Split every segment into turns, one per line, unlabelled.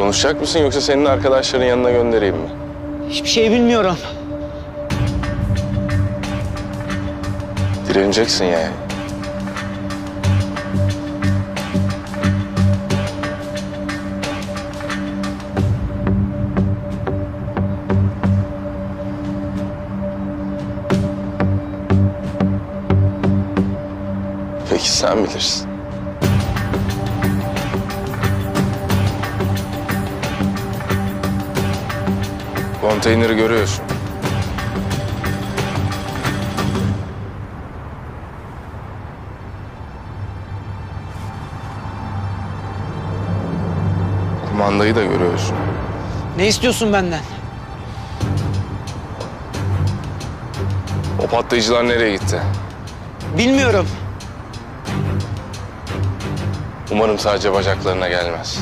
Konuşacak mısın yoksa senin arkadaşların yanına göndereyim mi?
Hiçbir şey bilmiyorum.
Direneceksin yani. Peki sen bilirsin. Konteyneri görüyorsun. Kumandayı da görüyorsun.
Ne istiyorsun benden?
O patlayıcılar nereye gitti?
Bilmiyorum.
Umarım sadece bacaklarına gelmez.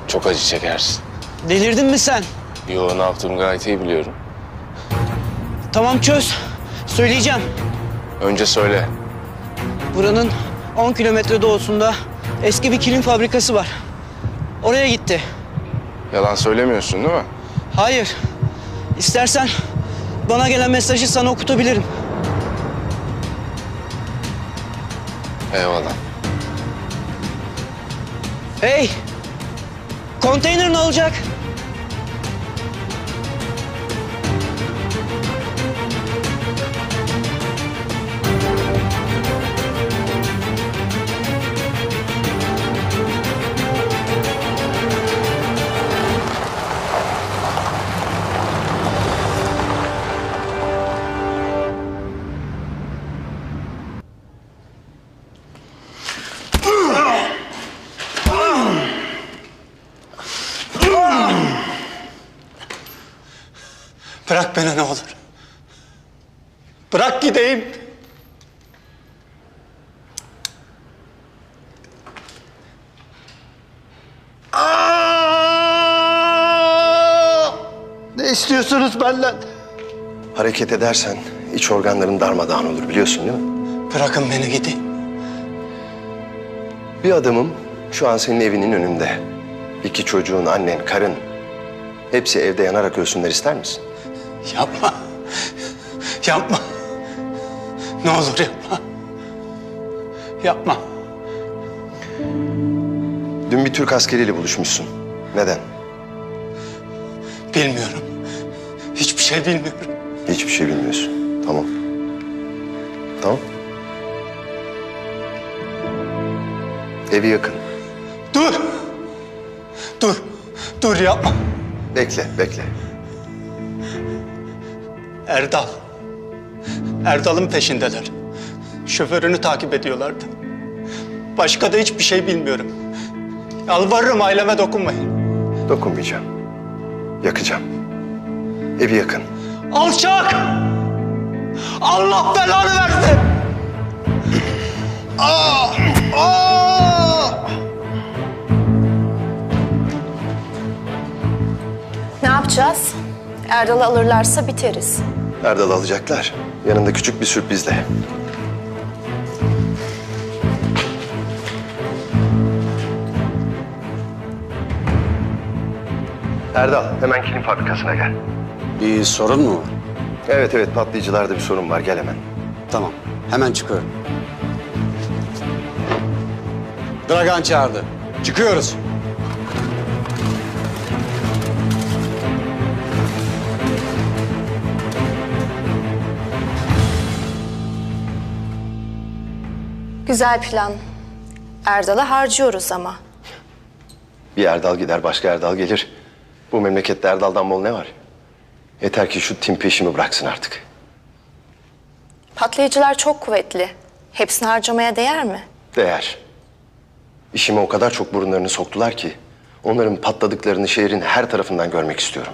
Çok acı çekersin.
Delirdin mi sen?
Yo, ne yaptığımı gayet iyi biliyorum.
Tamam çöz. Söyleyeceğim.
Önce söyle.
Buranın 10 kilometre doğusunda eski bir kilim fabrikası var. Oraya gitti.
Yalan söylemiyorsun değil mi?
Hayır. İstersen bana gelen mesajı sana okutabilirim.
Eyvallah.
Hey! Konteyner ne olacak?
Bırak beni ne olur. Bırak gideyim. Ne istiyorsunuz benden?
Hareket edersen iç organların darmadağın olur biliyorsun değil mi?
Bırakın beni gideyim.
Bir adamım şu an senin evinin önünde. İki çocuğun, annen, karın. Hepsi evde yanarak ölsünler ister misin?
Yapma. Yapma. Ne olur yapma. Yapma.
Dün bir Türk askeriyle buluşmuşsun. Neden?
Bilmiyorum. Hiçbir şey bilmiyorum.
Hiçbir şey bilmiyorsun. Tamam. Tamam. Evi yakın.
Dur. Dur. Dur yapma.
Bekle, bekle.
Erdal. Erdal'ın peşindeler. Şoförünü takip ediyorlardı. Başka da hiçbir şey bilmiyorum. Yalvarırım aileme dokunmayın.
Dokunmayacağım. Yakacağım. Evi yakın.
Alçak! Allah belanı versin!
Ne yapacağız? Erdal'ı alırlarsa biteriz.
Erdal'ı alacaklar. Yanında küçük bir sürprizle. Erdal, hemen kilim fabrikasına gel.
Bir sorun mu var?
Evet, patlayıcılarda bir sorun var. Gel hemen.
Tamam, hemen çıkıyorum. Dragan çağırdı. Çıkıyoruz.
Güzel plan. Erdal'ı harcıyoruz ama.
Bir Erdal gider, başka Erdal gelir. Bu memlekette Erdal'dan bol ne var? Yeter ki şu tim peşimi bıraksın artık.
Patlayıcılar çok kuvvetli. Hepsini harcamaya değer mi?
Değer. İşime o kadar çok burunlarını soktular ki... ...onların patladıklarını şehrin her tarafından görmek istiyorum.